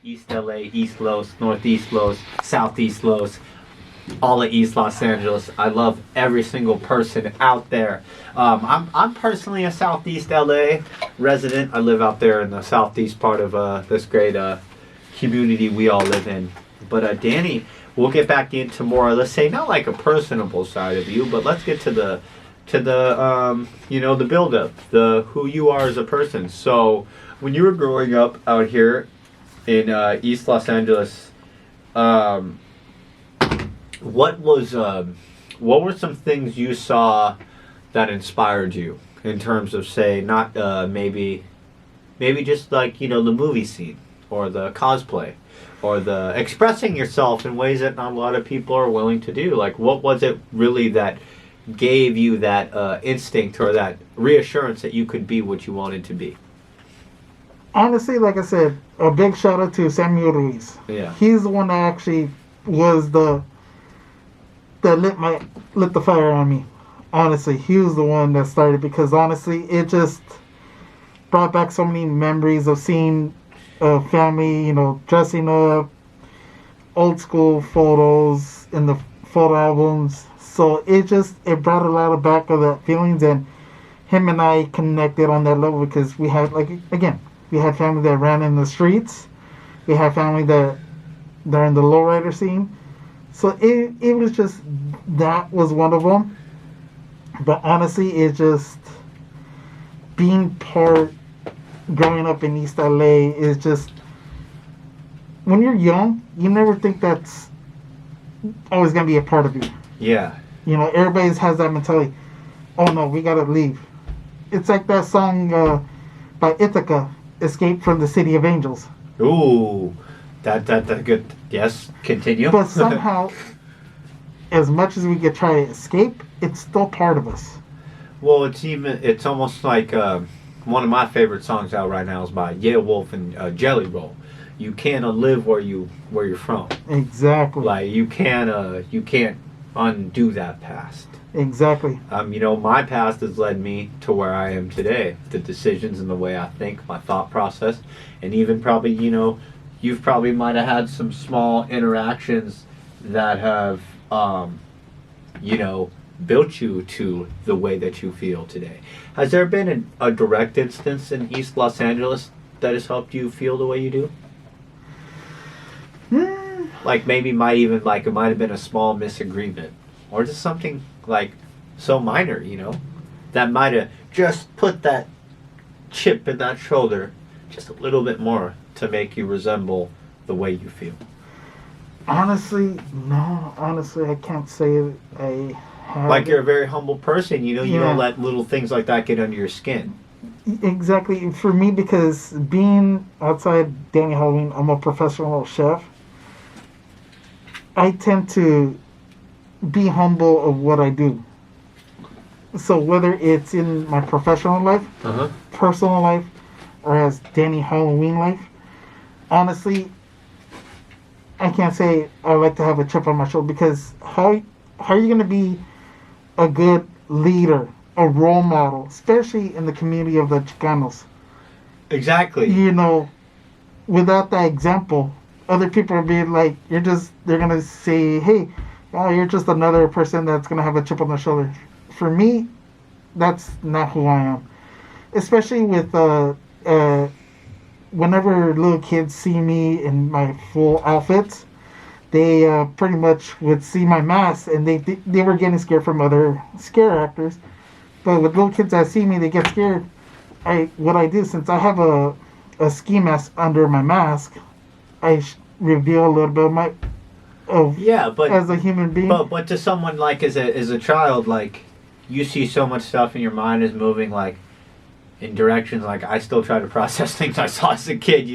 East LA, East Los, Northeast Los, Southeast Los, all of East Los Angeles. I love every single person out there. I'm personally a Southeast LA resident. I live out there in the southeast part of this great community we all live in. But Danny, we'll get back into more, let's say, not like a personable side of you, but let's get to the the build up, the who you are as a person. So when you were growing up out here in East Los Angeles, what were some things you saw that inspired you in terms of, say, not maybe just like the movie scene or the cosplay or the expressing yourself in ways that not a lot of people are willing to do? Like, what was it really that gave you that instinct or that reassurance that you could be what you wanted to be? Honestly, like I said, a big shout out to Samuel Ruiz. Yeah. He's the one that actually was that lit the fire on me. Honestly, he was the one that started, because honestly, it just brought back so many memories of seeing family, dressing up, old school photos in the photo albums. So it brought a lot of back of that feelings, and him and I connected on that level because we had, we had family that ran in the streets. We had family that they're in the lowrider scene. So it was just, that was one of them. But honestly, it just, being growing up in East LA is just, when you're young, you never think that's always going to be a part of you. Yeah. Everybody has that mentality. Oh no, we got to leave. It's like that song by Ithaca, Escape from the City of Angels. Ooh, that good. Yes, continue. But somehow, as much as we could try to escape, it's still part of us. Well, it's almost like one of my favorite songs out right now is by Yale Wolf and Jelly Roll. You can't live where you're from. Exactly. Like you can't undo that past. Exactly. My past has led me to where I am today. The decisions and the way I think, my thought process, and even probably, you've probably might have had some small interactions that have, built you to the way that you feel today. Has there been a direct instance in East Los Angeles that has helped you feel the way you do? Like maybe it might have been a small misagreement, or just something like so minor, that might have just put that chip in that shoulder just a little bit more to make you resemble the way you feel. Honestly, no. Honestly, I can't say I have. Like you're a very humble person, you don't let little things like that get under your skin. Exactly. For me, because being outside Danny Halloween, I'm a professional chef. I tend to be humble of what I do. So whether it's in my professional life, personal life, or as Danny Halloween life, honestly, I can't say I like to have a chip on my shoulder, because how are you going to be a good leader, a role model, especially in the community of the Chicanos? Exactly. Without that example, other people are being like, they're going to say, hey, you're just another person that's going to have a chip on their shoulder. For me, that's not who I am. Especially with, whenever little kids see me in my full outfits, they pretty much would see my mask, and they were getting scared from other scare actors. But with little kids that see me, they get scared. What I do, since I have a ski mask under my mask, I reveal a little bit of as a human being. But to someone like as a child, like you see so much stuff and your mind is moving like in directions like I still try to process things I saw as a kid.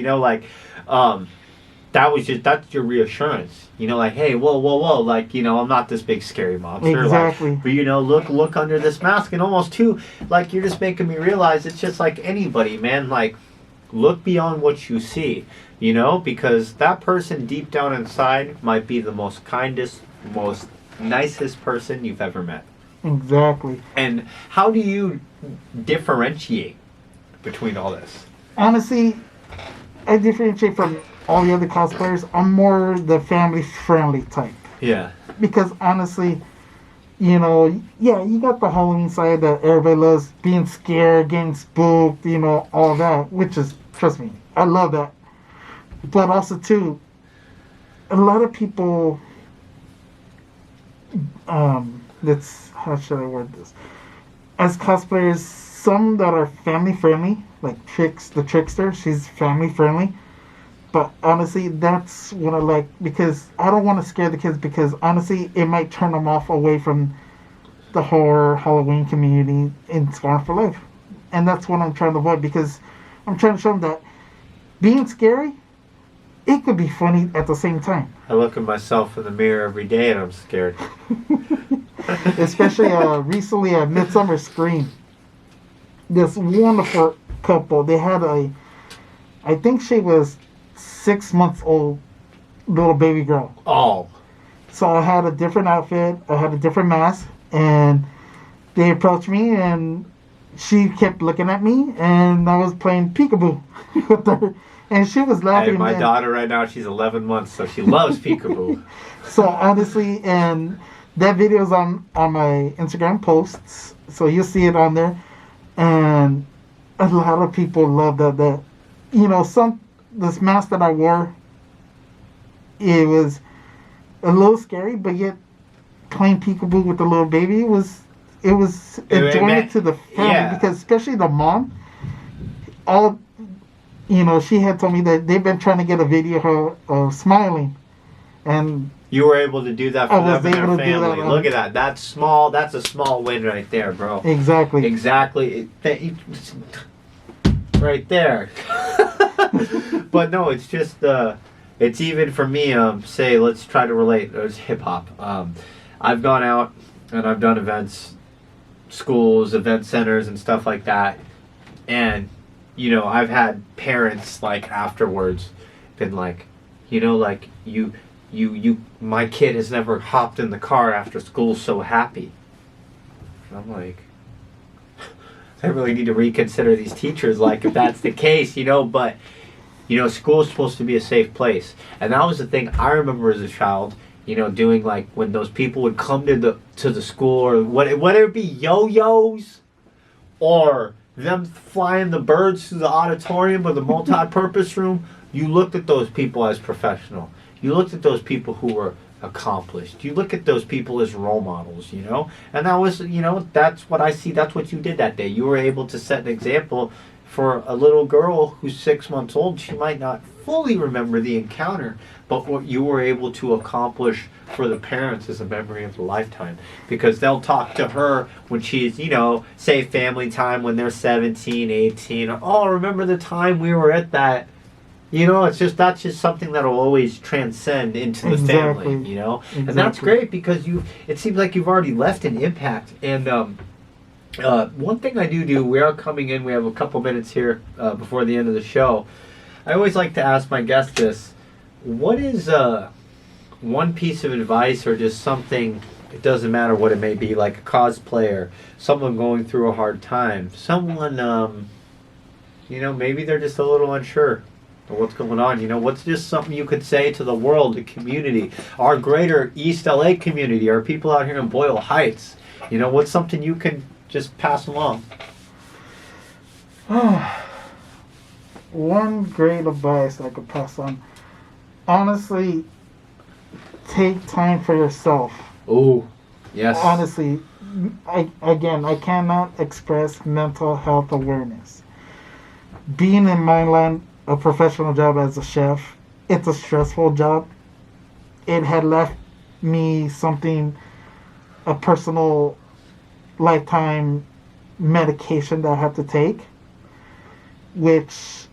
That's your reassurance. Like, hey, whoa, like I'm not this big scary monster. Exactly. Like, but look under this mask, and almost too like you're just making me realize it's just like anybody, man. Like, look beyond what you see. Because that person deep down inside might be the most kindest, most nicest person you've ever met. Exactly. And how do you differentiate between all this? Honestly, I differentiate from all the other cosplayers, I'm more the family friendly type. Yeah. Because honestly, you know, yeah, you got the Halloween side that everybody loves, being scared, getting spooked, you know, all that, which is, trust me, I love that. But also, too, a lot of people, how should I word this? As cosplayers, some that are family friendly, like the Trickster, she's family friendly. But honestly, that's what I like, because I don't want to scare the kids, because honestly, it might turn them off away from the horror Halloween community in Scarred for Life. And that's what I'm trying to avoid, because I'm trying to show them that being scary, it could be funny at the same time. I look at myself in the mirror every day and I'm scared. Especially recently at Midsummer Scream. This wonderful couple, they had I think she was 6 months old, little baby girl. Oh. So I had a different outfit, I had a different mask, and they approached me, and she kept looking at me, and I was playing peekaboo with her, and she was laughing. Hey, my daughter right now, she's 11 months, so she loves peekaboo. So honestly, and that video's on my Instagram posts, so you'll see it on there, and a lot of people love that you know, this mask that I wore, it was a little scary, but yet playing peekaboo with the little baby was enjoyment to the family, yeah. Because especially the mom, you know, she had told me that they've been trying to get a video of her smiling, and you were able to do that for them and their family. Look at that. That's small. That's a small win right there, bro. Exactly. Right there. But no, it's just it's even for me. Say, let's try to relate. It's hip hop. I've gone out and I've done events, schools, event centers, and stuff like that. And you know, I've had parents like afterwards been like, you know, like you, my kid has never hopped in the car after school so happy. And I'm like, I really need to reconsider these teachers, like, if that's the case, you know. But you know, school is supposed to be a safe place, and that was the thing I remember as a child, you know, doing, like, when those people would come to the school, or whether it be yo-yos or them flying the birds through the auditorium or the multi-purpose room. You looked at those people as professional. You looked at those people who were accomplished. You look at those people as role models, you know. And that was, you know, that's what I see. That's what you did that day. You were able to set an example for a little girl who's 6 months old. She might not fully remember the encounter, but what you were able to accomplish for the parents is a memory of a lifetime, because they'll talk to her when she's, you know, say family time when they're 17, 18. Oh, remember the time we were at that. You know, it's just, that's just something that'll always transcend into the family, you know. Exactly. And that's great, because it seems like you've already left an impact. And one thing I do, we are coming in, we have a couple minutes here before the end of the show. I always like to ask my guests this: what is one piece of advice, or just something, it doesn't matter what it may be, like a cosplayer, someone going through a hard time, someone, you know, maybe they're just a little unsure of what's going on, you know, what's just something you could say to the world, the community, our greater East LA community, our people out here in Boyle Heights, you know, what's something you can just pass along? One great advice I could pass on: honestly, take time for yourself. Oh, yes. Honestly, I cannot express mental health awareness. Being in my line, a professional job as a chef, it's a stressful job. It had left me a personal lifetime medication that I had to take, which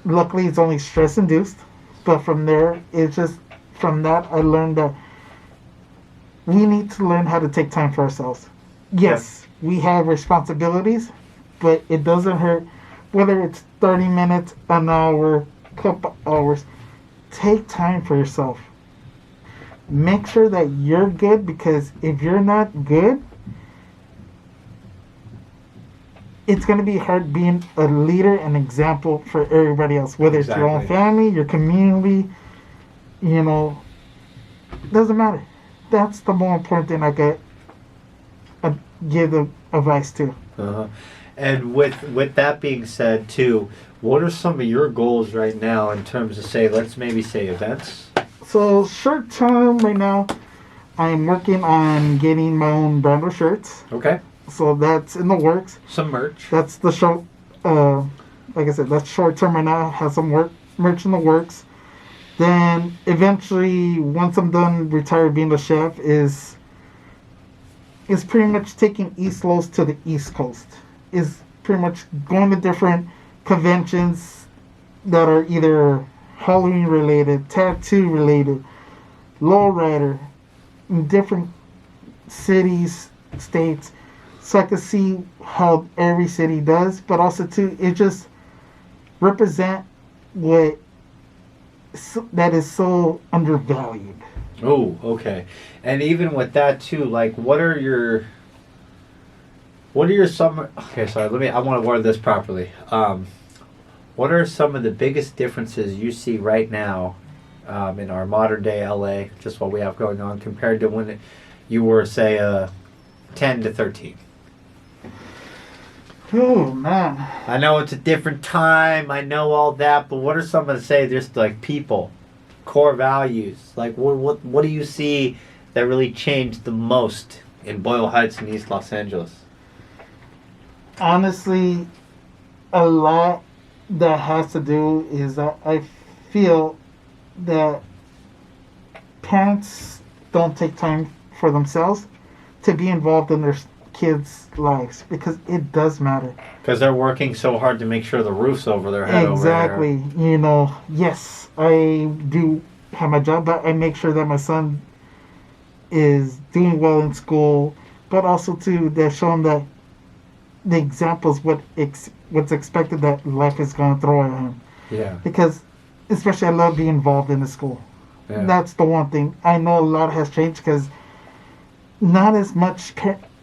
luckily it's only stress induced. But from there, from that I learned that we need to learn how to take time for ourselves. Yes, we have responsibilities, but it doesn't hurt whether it's 30 minutes, an hour, couple hours. Take time for yourself. Make sure that you're good, because if you're not good, it's going to be hard being a leader and example for everybody else, whether it's your own Exactly. family, your community, you know, doesn't matter. That's the more important thing I could give the advice to. Uh-huh. And with that being said, too, what are some of your goals right now in terms of, say, let's maybe say events? So short term right now, I'm working on getting my own brand of shirts. Okay. So that's in the works. Some merch. That's the short, like I said, that's short term right now. Have some merch in the works. Then eventually, once I'm done retired being the chef, is pretty much taking East Los to the East Coast. Is pretty much going to different conventions that are either Halloween related, tattoo related, lowrider, in different cities, states, so I can see how every city does, but also too, it just represent what that is so undervalued. Oh, okay. And even with that too, like, what are your some? Okay, sorry. I want to word this properly. What are some of the biggest differences you see right now in our modern day LA, just what we have going on, compared to when you were, say, 10 to 13? Oh man. I know it's a different time. I know all that, but what are some of the, say, just like people, core values? Like, what do you see that really changed the most in Boyle Heights and East Los Angeles? Honestly, a lot that has to do is that I feel that parents don't take time for themselves to be involved in their kids' lives, because it does matter. Because they're working so hard to make sure the roof's over their head. Exactly. Over there. You know, yes, I do have my job, but I make sure that my son is doing well in school, but also too, they show him that the examples what's expected that life is going to throw at him. Yeah. Because especially I love being involved in the school. Yeah. That's the one thing. I know a lot has changed because not as much.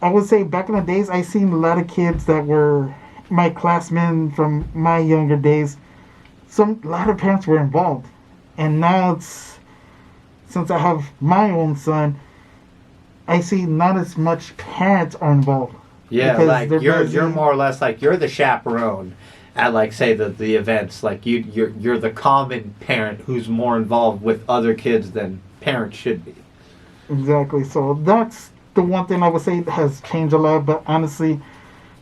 I would say back in the days, I seen a lot of kids that were my classmen from my younger days. A lot of parents were involved, and now since I have my own son, I see not as much parents are involved. Yeah, because like they're you're more or less like you're the chaperone at, like, say, the events. Like you're the common parent who's more involved with other kids than parents should be. Exactly. So that's the one thing I would say has changed a lot. But honestly,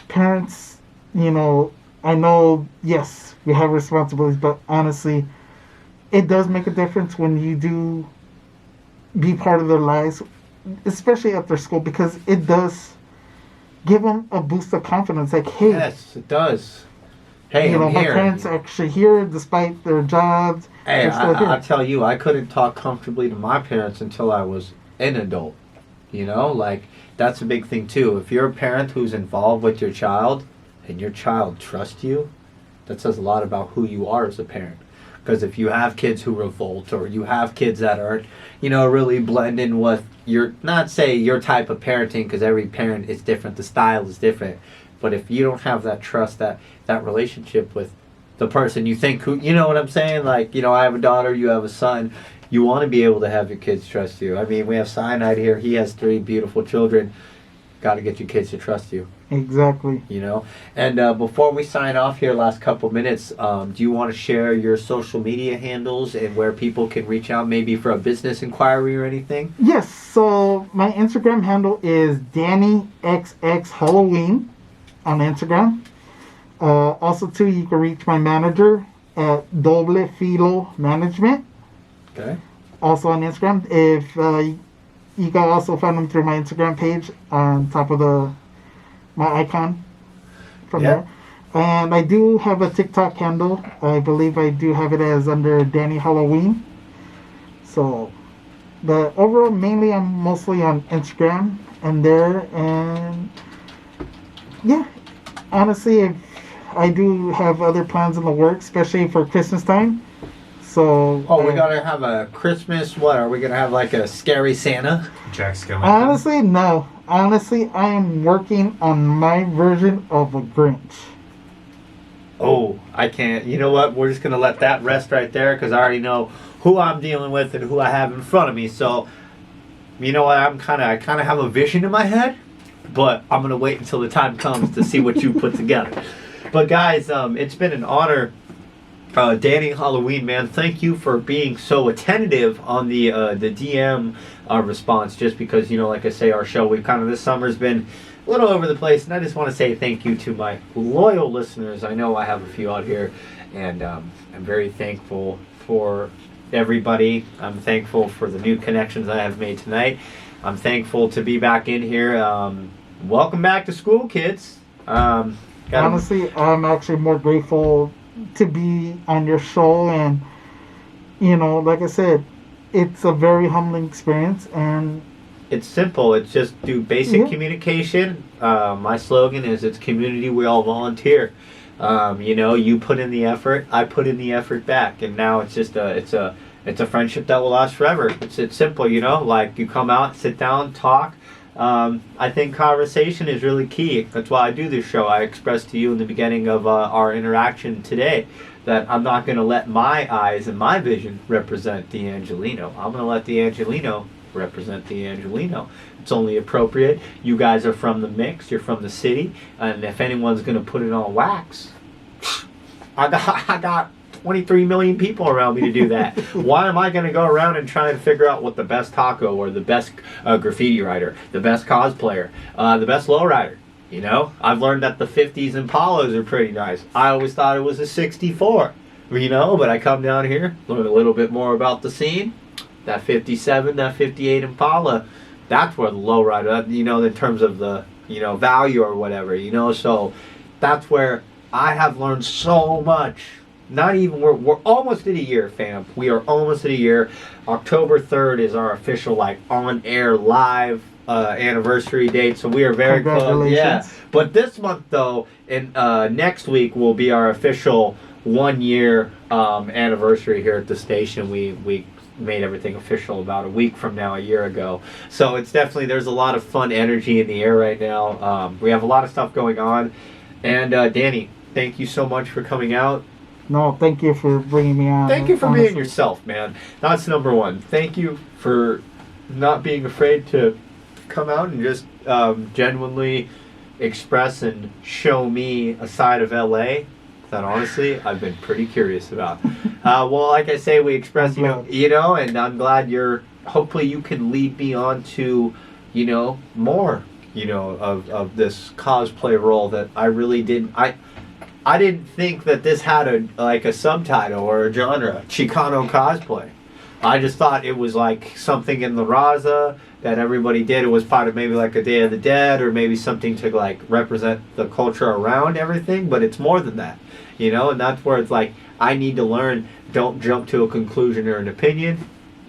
parents, you know, I know, yes, we have responsibilities, but honestly, it does make a difference when you do be part of their lives, especially after school, because it does give them a boost of confidence. Like, hey, Yes, it does. Hey, you know, I'm my here. parents are actually here despite their jobs. Hey, They're still here. I'll tell you, I couldn't talk comfortably to my parents until I was an adult. You know, like, that's a big thing too. If you're a parent who's involved with your child and your child trusts you, that says a lot about who you are as a parent. Because if you have kids who revolt, or you have kids that aren't, you know, really blend in with not say your type of parenting, because every parent is different, the style is different. But if you don't have that trust, that relationship with the person you think who, you know what I'm saying? Like, you know, I have a daughter, you have a son. You want to be able to have your kids trust you. I mean, we have Cyanide here. He has 3 beautiful children. Got to get your kids to trust you. Exactly. You know? And before we sign off here, last couple minutes, do you want to share your social media handles and where people can reach out, maybe for a business inquiry or anything? Yes. So my Instagram handle is DannyXXHalloween on Instagram. Also, too, you can reach my manager at Doble Filo Management. Okay. Also on Instagram. If you can also find them through my Instagram page on top of my icon from there. And I do have a TikTok handle. I believe I do have it as under Danny Halloween. So, but overall, mainly I'm mostly on Instagram and there. And yeah, honestly, I do have other plans in the works, especially for Christmas time. So. Oh, we gotta have a Christmas. What are we gonna have? Like a scary Santa? Jack Skellington. Honestly, no. Honestly, I am working on my version of a Grinch. Oh, I can't. You know what? We're just gonna let that rest right there because I already know who I'm dealing with and who I have in front of me. So, you know what? I kind of have a vision in my head, but I'm gonna wait until the time comes to see what you put together. But guys, it's been an honor. Danny Halloween, man, thank you for being so attentive on the DM response. Just because, you know, like I say, our show, we've kind of this summer's been a little over the place, and I just want to say thank you to my loyal listeners. I know I have a few out here, and I'm very thankful for everybody. I'm thankful for the new connections I have made tonight. I'm thankful to be back in here. Welcome back to school, kids. Honestly, I'm actually more grateful to be on your show, and you know, like I said, it's a very humbling experience, and it's simple. It's just do basic communication. My slogan is it's community, we all volunteer. You know, you put in the effort, I put in the effort back, and now it's just it's a friendship that will last forever. It's simple, you know, like you come out, sit down, talk. I think conversation is really key. That's why I do this show. I expressed to you in the beginning of our interaction today that I'm not going to let my eyes and my vision represent D'Angelino. I'm going to let D'Angelino represent D'Angelino. It's only appropriate. You guys are from the mix. You're from the city. And if anyone's going to put it on wax, I got 23 million people around me to do that. Why am I going to go around and try and figure out what the best taco or the best graffiti writer, the best cosplayer, the best lowrider? You know, I've learned that the 50s Impalas are pretty nice. I always thought it was a 64, you know, but I come down here, learn a little bit more about the scene. That 57, that 58 Impala, that's where the lowrider, you know, in terms of the, you know, value or whatever, you know, so that's where I have learned so much. Not even, we're almost at a year, fam. We are almost at a year. October 3rd is our official, like, on-air live anniversary date, so we are very close. Yeah. But this month, though, and next week will be our official 1 year anniversary here at the station. We made everything official about a week from now, a year ago. So it's definitely, there's a lot of fun energy in the air right now. We have a lot of stuff going on. And Danny, thank you so much for coming out. No, thank you for bringing me on. Thank you for being yourself, man. That's number one. Thank you for not being afraid to come out and just genuinely express and show me a side of LA that honestly I've been pretty curious about. Well, like I say, we express, you know, and I'm glad hopefully you can lead me on to, you know, more, you know, of this cosplay role that I really didn't. I didn't think that this had a subtitle or a genre, Chicano cosplay. I just thought it was like something in the Raza that everybody did. It was part of maybe like a Day of the Dead or maybe something to like represent the culture around everything, but it's more than that, you know, and that's where it's like, I need to learn, don't jump to a conclusion or an opinion,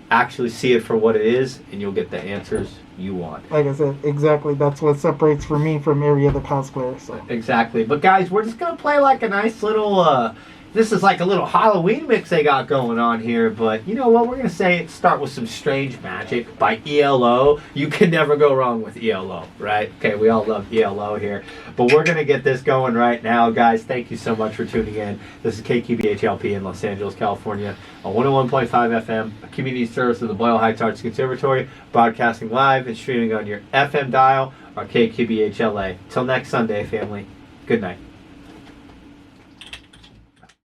actually see it for what it is, and you'll get the answers you want. Like I said, exactly. That's what separates for me from every other cosplayer. So. Exactly. But guys, we're just gonna play like a nice little. This is like a little Halloween mix they got going on here. But you know what? We're gonna start with some Strange Magic by ELO. You can never go wrong with ELO, right? Okay, we all love ELO here. But we're gonna get this going right now, guys. Thank you so much for tuning in. This is KQBHLP in Los Angeles, California, on 101.5 FM, a community service of the Boyle Heights Arts Conservatory, broadcasting live and streaming on your FM dial or KQBHLA. Till next Sunday, family. Good night.